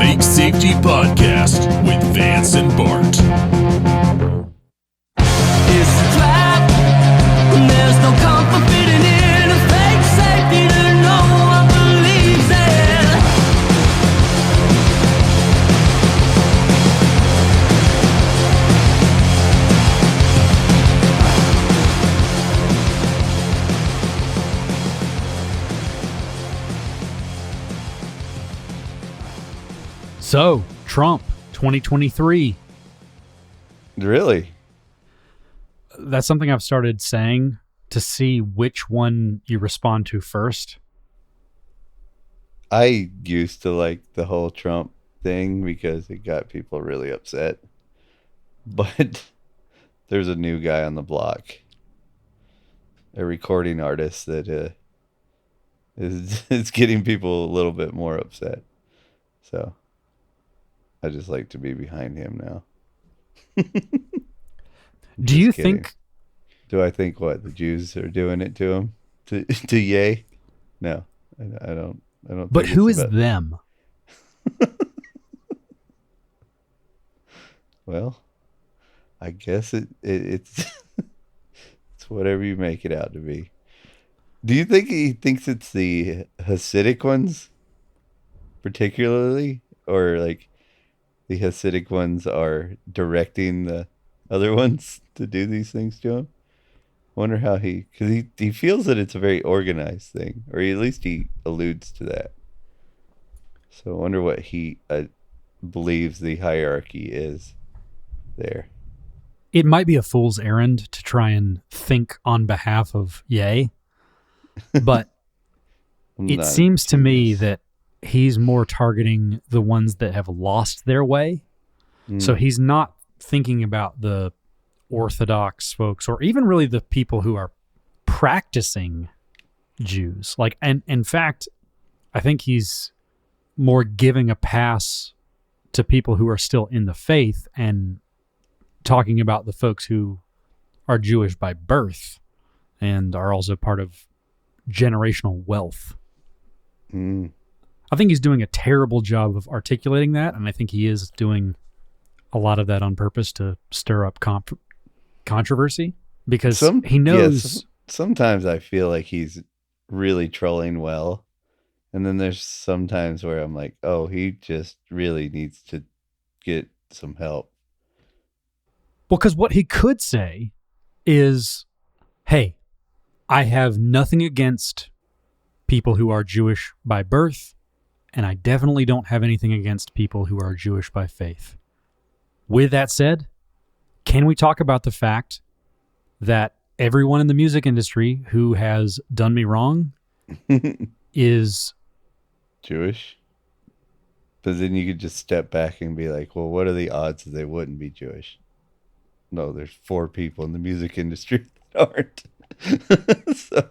Bike Safety Podcast with Vance and Bart. It's a trap, and there's no comfort fitting in a fake safety that no one believes in. So, Trump, 2023. Really? That's something I've started saying to see which one you respond to first. I used to like the whole Trump thing because it got people really upset. But there's a new guy on the block, a recording artist that is getting people a little bit more upset. So I just like to be behind him now. Do you think... Do I think what? The Jews are doing it to him? To Ye? No, I don't. But think who it's is about... them? Well, I guess it's it's whatever you make it out to be. Do you think he thinks it's the Hasidic ones, particularly, or like the Hasidic ones are directing the other ones to do these things to him? Wonder how because he feels that it's a very organized thing, or at least he alludes to that. So I wonder what he believes the hierarchy is there. It might be a fool's errand to try and think on behalf of Ye, but it seems to me that he's more targeting the ones that have lost their way. So he's not thinking about the Orthodox folks, or even really the people who are practicing Jews. Like, and in fact, I think he's more giving a pass to people who are still in the faith and talking about the folks who are Jewish by birth and are also part of generational wealth. I think he's doing a terrible job of articulating that, and I think he is doing a lot of that on purpose to stir up controversy, because he knows... Yeah, sometimes I feel like he's really trolling well, and then there's some times where I'm like, oh, he just really needs to get some help. Well, because what he could say is, hey, I have nothing against people who are Jewish by birth, and I definitely don't have anything against people who are Jewish by faith. With that said, can we talk about the fact that everyone in the music industry who has done me wrong is Jewish? But then you could just step back and be like, well, what are the odds that they wouldn't be Jewish? No, there's 4 people in the music industry that aren't. So.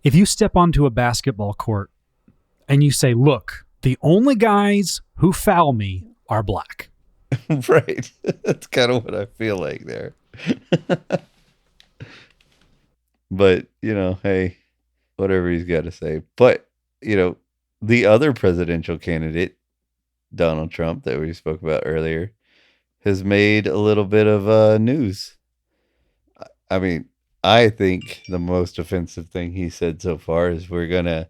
If you step onto a basketball court and you say, look, the only guys who foul me are black. Right. That's kind of what I feel like there. But, hey, whatever he's got to say. But, the other presidential candidate, Donald Trump, that we spoke about earlier, has made a little bit of news. I mean, I think the most offensive thing he said so far is we're going to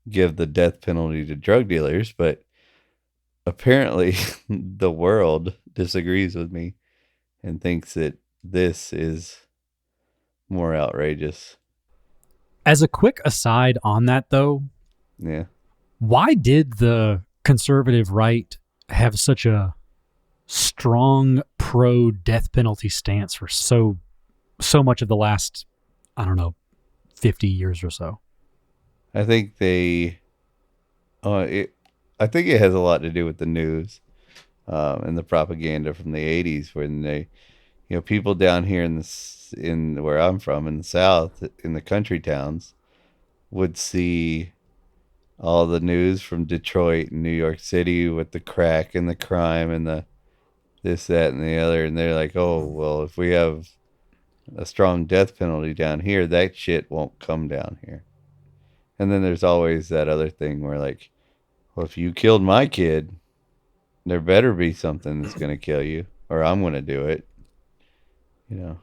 give the death penalty to drug dealers, but apparently the world disagrees with me and thinks that this is more outrageous. As a quick aside on that, though, yeah, why did the conservative right have such a strong pro-death penalty stance for so much of the last, 50 years or so? I think I think it has a lot to do with the news and the propaganda from the 80s, when they, people down here in where I'm from, in the South, in the country towns, would see all the news from Detroit and New York City with the crack and the crime and the this, that, and the other, and they're like, oh, well, if we have a strong death penalty down here, that shit won't come down here. And then there's always that other thing where, like, well, if you killed my kid, there better be something that's going to kill you, or I'm going to do it. You know.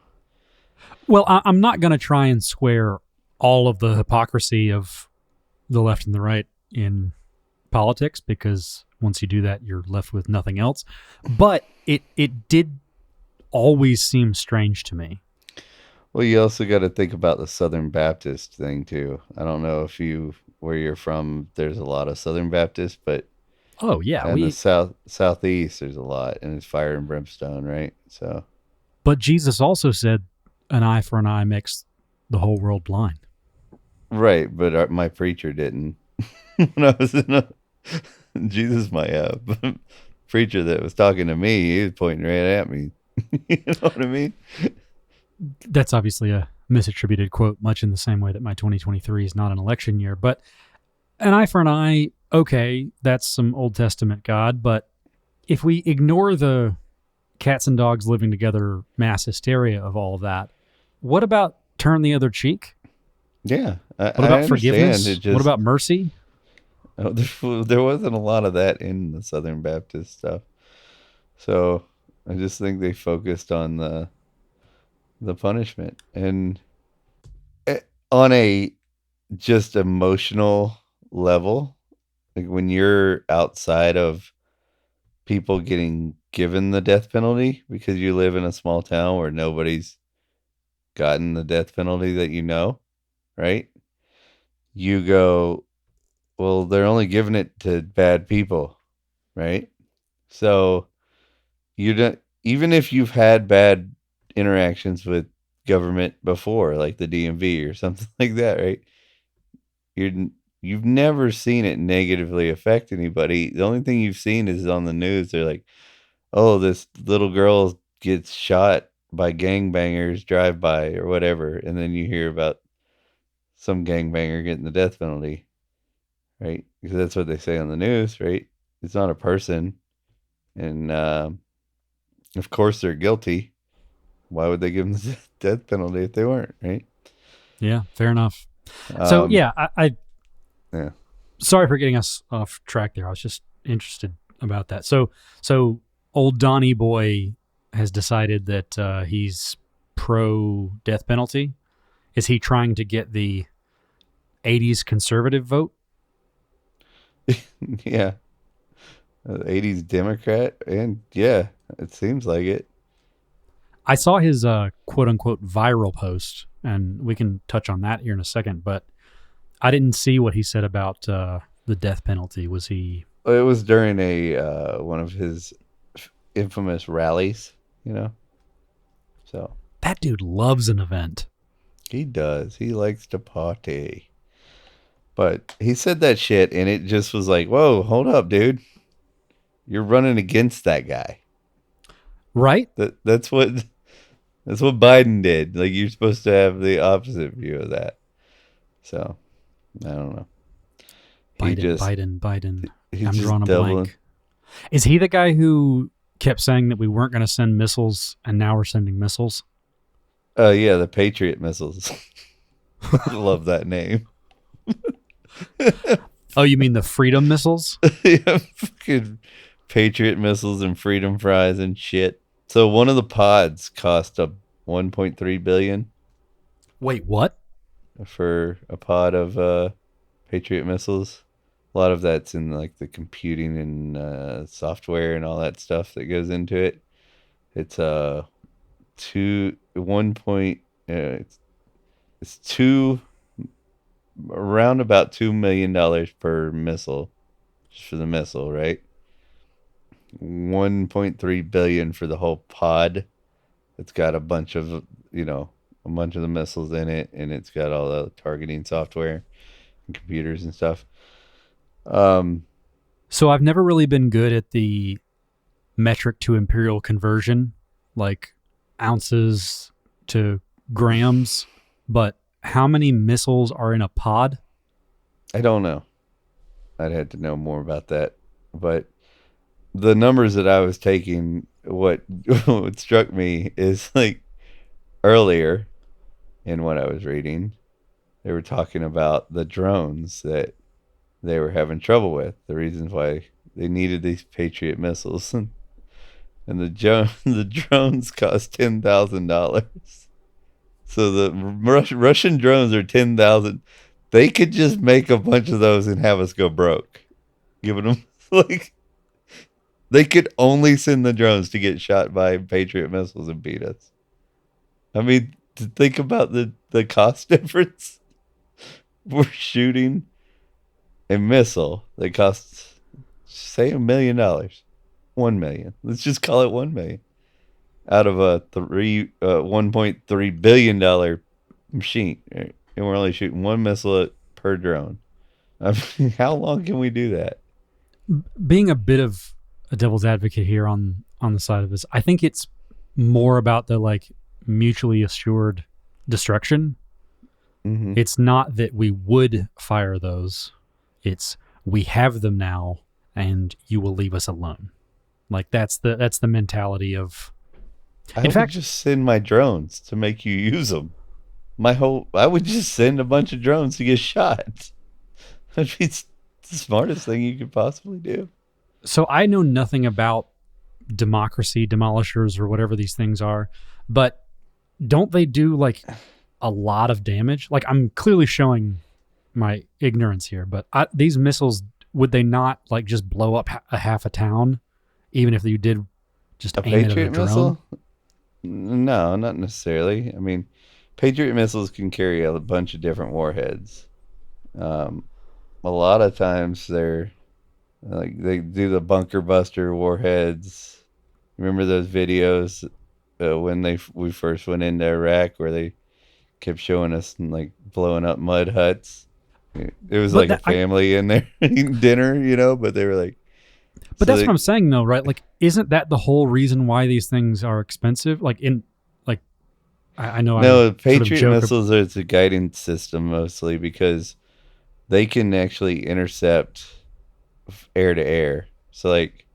Well, I'm not going to try and square all of the hypocrisy of the left and the right in politics, because once you do that, you're left with nothing else. But it did always seem strange to me. Well, you also got to think about the Southern Baptist thing too. I don't know if where you're from, there's a lot of Southern Baptists, but Oh yeah, in the southeast, there's a lot, and it's fire and brimstone, right? So, but Jesus also said, "An eye for an eye makes the whole world blind." right, but my preacher didn't. When I was in Jesus, my preacher that was talking to me, he was pointing right at me. You know what I mean? That's obviously a misattributed quote, much in the same way that my 2023 is not an election year. But an eye for an eye, okay, that's some Old Testament God. But if we ignore the cats and dogs living together mass hysteria of all of that, what about turn the other cheek? Yeah. What about forgiveness? What about mercy? Oh, there wasn't a lot of that in the Southern Baptist stuff. So I just think they focused on the punishment, and on a just emotional level, like when you're outside of people getting given the death penalty because you live in a small town where nobody's gotten the death penalty that you know, right? You go, well, they're only giving it to bad people, right? So you don't, even if you've had bad interactions with government before, like the DMV or something like that, right? You've never seen it negatively affect anybody. The only thing you've seen is on the news. They're like, oh, this little girl gets shot by gangbangers drive by or whatever, and then you hear about some gangbanger getting the death penalty, right? Because that's what they say on the news, right? It's not a person, and of course they're guilty. Why would they give them the death penalty if they weren't, right? Yeah, fair enough. So yeah, I yeah. Sorry for getting us off track there. I was just interested about that. So old Donnie boy has decided that he's pro death penalty. Is he trying to get the 80s conservative vote? Yeah. 80s Democrat, and yeah, it seems like it. I saw his quote-unquote viral post, and we can touch on that here in a second, but I didn't see what he said about the death penalty. Was he... It was during a one of his infamous rallies, you know? So that dude loves an event. He does. He likes to party. But he said that shit, and it just was like, whoa, hold up, dude. You're running against that guy. Right? That's what Biden did. Like, you're supposed to have the opposite view of that. So, I don't know. Biden. I'm just drawing a doubling. blank. Is he the guy who kept saying that we weren't going to send missiles, and now we're sending missiles? Yeah, the Patriot missiles. Love that name. Oh, you mean the Freedom missiles? Yeah, fucking Patriot missiles and Freedom fries and shit. So one of the pods cost a $1.3 billion. Wait, what? For a pod of Patriot missiles. A lot of that's in like the computing and software and all that stuff that goes into it. It's around about $2 million per missile, just for the missile, right? 1.3 billion for the whole pod. It's got a bunch of the missiles in it, and it's got all the targeting software and computers and stuff. So I've never really been good at the metric to imperial conversion, like ounces to grams, but how many missiles are in a pod? I don't know. I'd have to know more about that. But the numbers that I was taking, what struck me is like earlier in what I was reading, they were talking about the drones that they were having trouble with. The reasons why they needed these Patriot missiles, and the the drones cost $10,000. So the Russian drones are 10,000. They could just make a bunch of those and have us go broke, giving them like they could only send the drones to get shot by Patriot missiles and beat us. I mean, to think about the cost difference. We're shooting a missile that costs, say, $1 million. 1 million. Let's just call it 1 million. Out of a $1.3 billion machine. And we're only shooting one missile per drone. I mean, how long can we do that? Being a bit of a devil's advocate here on the side of this, I think it's more about the like mutually assured destruction. Mm-hmm. It's not that we would fire those. It's we have them now and you will leave us alone. Like that's the mentality of. I would just send my drones to make you use them. I would just send a bunch of drones to get shot. That'd be the smartest thing you could possibly do. So I know nothing about democracy demolishers or whatever these things are, but don't they do like a lot of damage? Like I'm clearly showing my ignorance here, but these missiles, would they not like just blow up a half a town, even if you did just a aim Patriot it at a drone? missile? No, not necessarily. I mean, Patriot missiles can carry a bunch of different warheads. A lot of times they're like they do the bunker buster warheads. Remember those videos when we first went into Iraq where they kept showing us like blowing up mud huts? It was like a family in there eating dinner, but they were like. But that's what I'm saying, though, right? Like, isn't that the whole reason why these things are expensive? Like, I know. No, Patriot missiles are a guidance system mostly because they can actually intercept air to air. So, like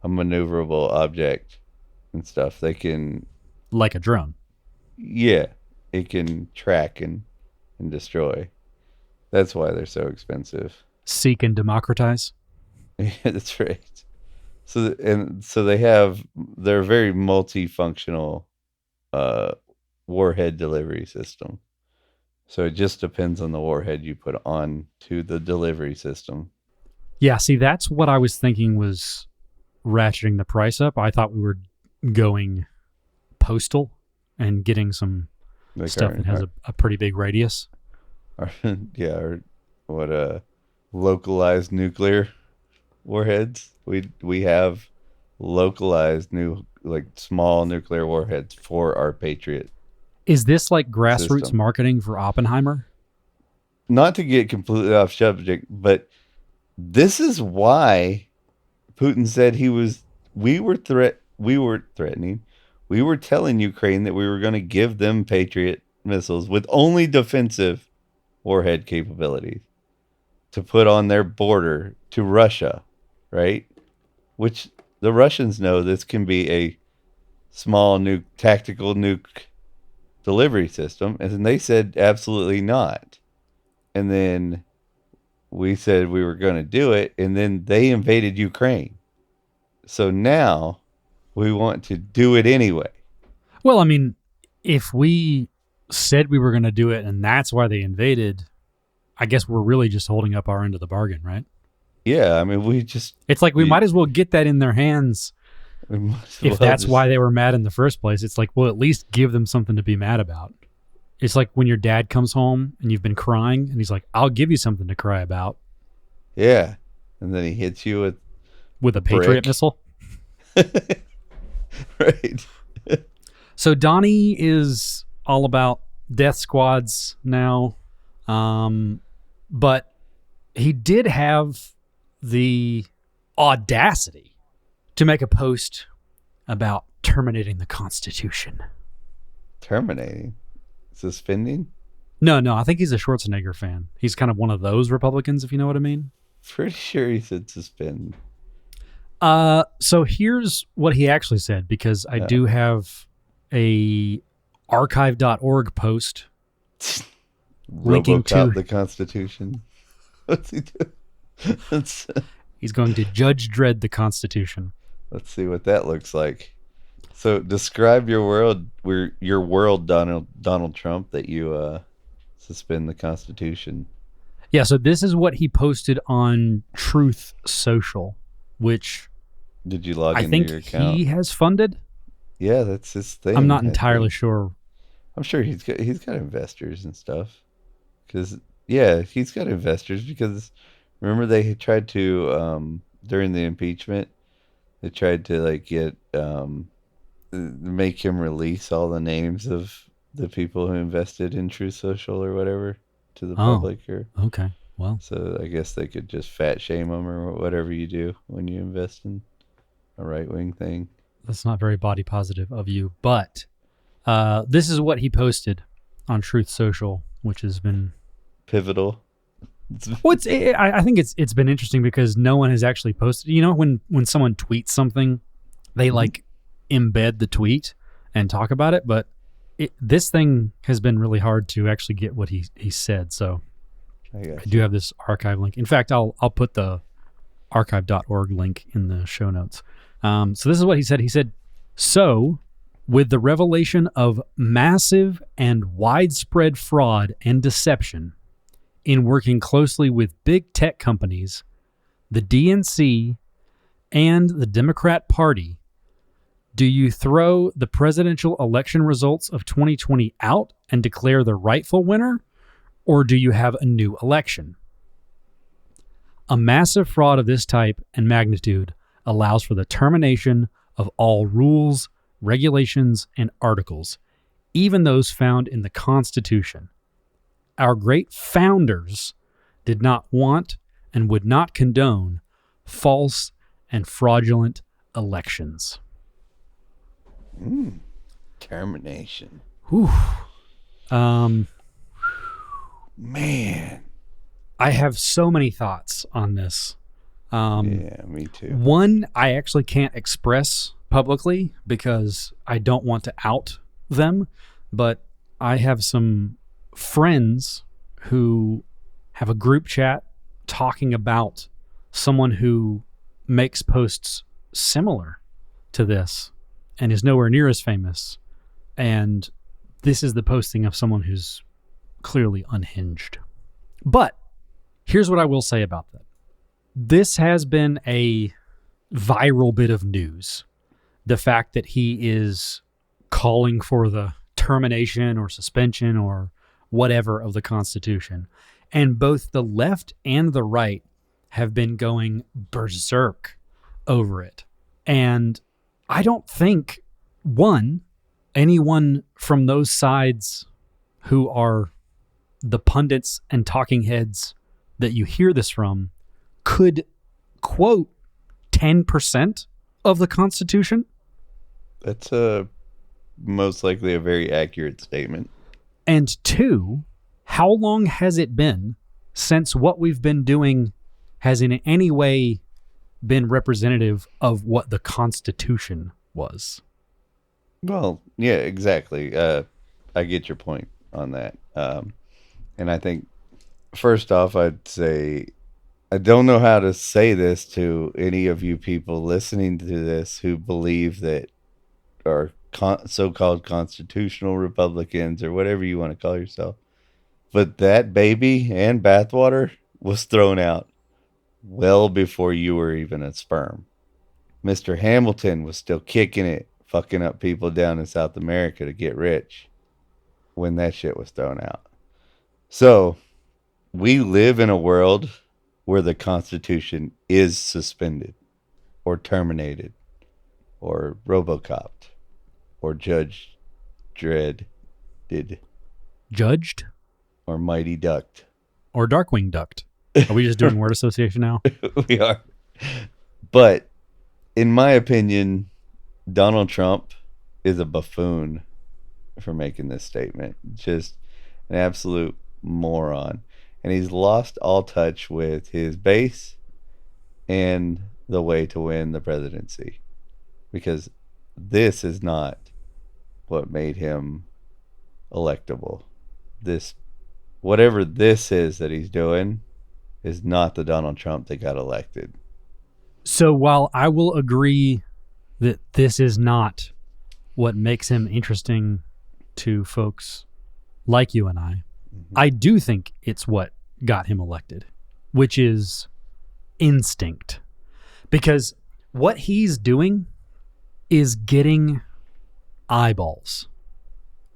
a maneuverable object and stuff, they can. Like a drone. Yeah, it can track and destroy. That's why they're so expensive. Seek and democratize. Yeah, that's right. So they're a very multifunctional warhead delivery system. So it just depends on the warhead you put on to the delivery system. Yeah, see, that's what I was thinking was ratcheting the price up. I thought we were going postal and getting some like stuff that has a pretty big radius. Or localized nuclear warheads. We have localized small nuclear warheads for our Patriot. Is this like grassroots system. Marketing for Oppenheimer? Not to get completely off subject, but this is why Putin said we were threatening. We were telling Ukraine that we were going to give them Patriot missiles with only defensive warhead capabilities to put on their border to Russia, right? Which the Russians know this can be a small tactical nuke delivery system, and they said absolutely not. And then we said we were going to do it, and then they invaded Ukraine. So now we want to do it anyway. Well, I mean, if we said we were going to do it and that's why they invaded, I guess we're really just holding up our end of the bargain, right? Yeah, I mean, it's like we might as well get that in their hands. If that's why they were mad in the first place, it's like, well, at least give them something to be mad about. It's like when your dad comes home and you've been crying and he's like, I'll give you something to cry about. Yeah. And then he hits you with a Patriot missile. Right. So Donnie is all about death squads now. But he did have the audacity to make a post about terminating the Constitution. Terminating? Suspending? No, I think he's a Schwarzenegger fan. He's kind of one of those Republicans, if you know what I mean. Pretty sure he said suspend. So here's what he actually said, because I do have a archive.org post linking to the Constitution. What's he doing? He's going to Judge Dredd the Constitution. Let's see what that looks like. So describe your world, Donald Trump, that you suspend the Constitution. Yeah, so this is what he posted on Truth Social, which did you log I into think your account? he has funded. Yeah, that's his thing. I'm not entirely sure. I'm sure he's got investors and stuff. Because he's got investors. Because remember they tried to during the impeachment, they tried to like get make him release all the names of the people who invested in Truth Social or whatever to the public. Or okay, well, so I guess they could just fat shame him or whatever you do when you invest in a right wing thing. That's not very body positive of you, but this is what he posted on Truth Social, which has been pivotal. Well, I think it's been interesting because no one has actually posted. You know, when someone tweets something, they like embed the tweet and talk about it, but this thing has been really hard to actually get what he said. So I do have this archive link. In fact, I'll put the archive.org link in the show notes. So this is what he said. He said, "So, with the revelation of massive and widespread fraud and deception in working closely with big tech companies, the DNC, and the Democrat Party, do you throw the presidential election results of 2020 out and declare the rightful winner, or do you have a new election? A massive fraud of this type and magnitude allows for the termination of all rules, regulations, and articles, even those found in the Constitution. Our great founders did not want and would not condone false and fraudulent elections." Termination. Whew. Man. I have so many thoughts on this. Yeah, me too. One, I actually can't express publicly because I don't want to out them, but I have some friends who have a group chat talking about someone who makes posts similar to this and is nowhere near as famous. And this is the posting of someone who's clearly unhinged. But here's what I will say about that. This has been a viral bit of news. The fact that he is calling for the termination or suspension or whatever of the Constitution. And both the left and the right have been going berserk over it. And I don't think, anyone from those sides who are the pundits and talking heads that you hear this from could quote 10% of the Constitution. That's most likely a very accurate statement. And two, how long has it been since what we've been doing has in any way been representative of what the Constitution was? Well, yeah, exactly. I get your point on that. And I think, first off, I'd say, I don't know how to say this to any of you people listening to this who believe that are so-called constitutional Republicans or whatever you want to call yourself. But that baby and bathwater was thrown out well before you were even a sperm. Mr. Hamilton was still kicking it, fucking up people down in South America to get rich when that shit was thrown out. So we live in a world where the Constitution is suspended or terminated or robocopped or Judge Dredd did. Judged? Or Mighty Ducked. Or Darkwing Ducked. Are we just doing word association now? We are. But in my opinion, Donald Trump is a buffoon for making this statement. Just an absolute moron. And he's lost all touch with his base and the way to win the presidency. Because this is not what made him electable. Whatever this is that he's doing is not the Donald Trump that got elected. So while I will agree that this is not what makes him interesting to folks like you and I do think it's what got him elected, which is instinct. Because what he's doing is getting eyeballs.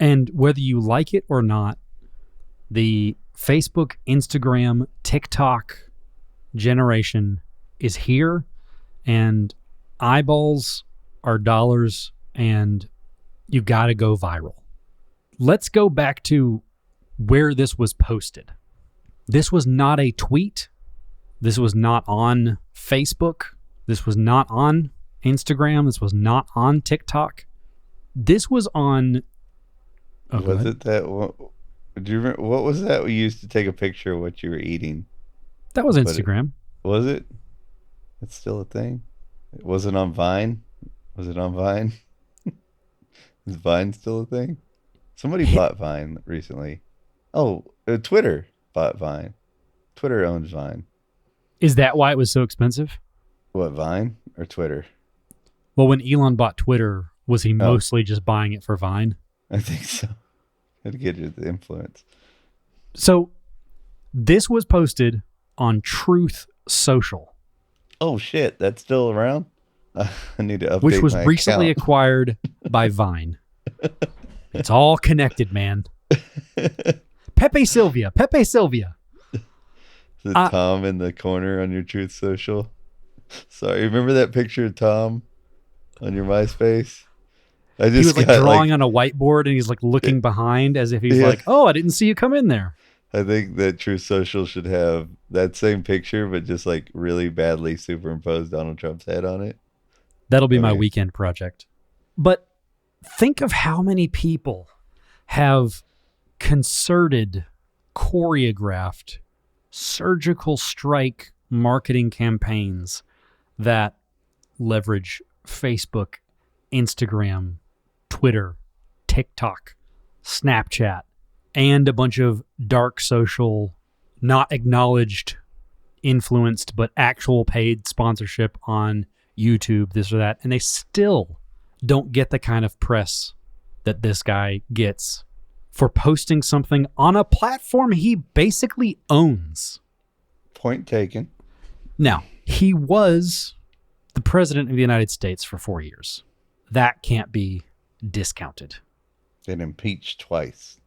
And whether you like it or not, the Facebook, Instagram, TikTok generation is here, and eyeballs are dollars, and you got to go viral. Let's go back to where this was posted. This was not a tweet. This was not on Facebook. This was not on Instagram. This was not on TikTok. This was on... Oh, was it that one? Do you remember, what was that we used to take a picture of what you were eating? That was Instagram. Was it? It's still a thing? It wasn't on Vine? Was it on Vine? Is Vine still a thing? Somebody bought Vine recently. Oh, Twitter bought Vine. Twitter owns Vine. Is that why it was so expensive? What, Vine or Twitter? Well, when Elon bought Twitter, was he mostly just buying it for Vine? I think so. Had to get you the influence. So this was posted on Truth Social. Oh, shit. That's still around? I need to update which was my recently account. acquired by Vine. It's all connected, man. Pepe Sylvia. Is it Tom in the corner on your Truth Social? Sorry, remember that picture of Tom on your MySpace? He was like drawing on a whiteboard, and he's like looking behind as if he's like, "Oh, I didn't see you come in there." I think that Truth Social should have that same picture, but just like really badly superimposed Donald Trump's head on it. That'll be my weekend project. But think of how many people have concerted, choreographed, surgical strike marketing campaigns that leverage Facebook, Instagram, Twitter, TikTok, Snapchat, and a bunch of dark social, not acknowledged, influenced, but actual paid sponsorship on YouTube, this or that. And they still don't get the kind of press that this guy gets for posting something on a platform he basically owns. Point taken. Now, he was the president of the United States for 4 years. That can't be discounted. And impeached twice.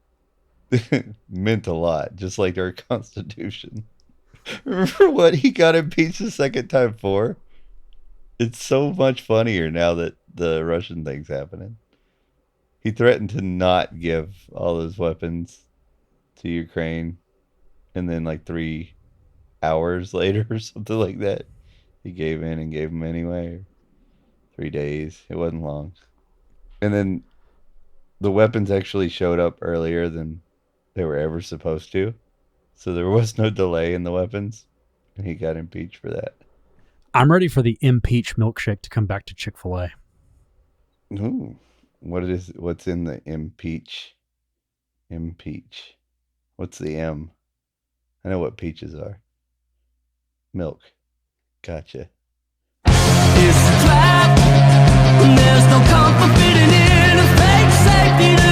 Meant a lot, just like our Constitution. Remember what he got impeached the second time for? It's so much funnier now that the Russian thing's happening. He threatened to not give all his weapons to Ukraine, and then like 3 hours later or something like that, he gave in and gave them anyway. 3 days. It wasn't long. And then the weapons actually showed up earlier than they were ever supposed to. So there was no delay in the weapons, and he got impeached for that. I'm ready for the impeach milkshake to come back to Chick-fil-A. Ooh. What's in the impeach? Impeach. What's the M? I know what peaches are. Milk. Gotcha. It's a trap. There's no comfort fitting in a fake safety.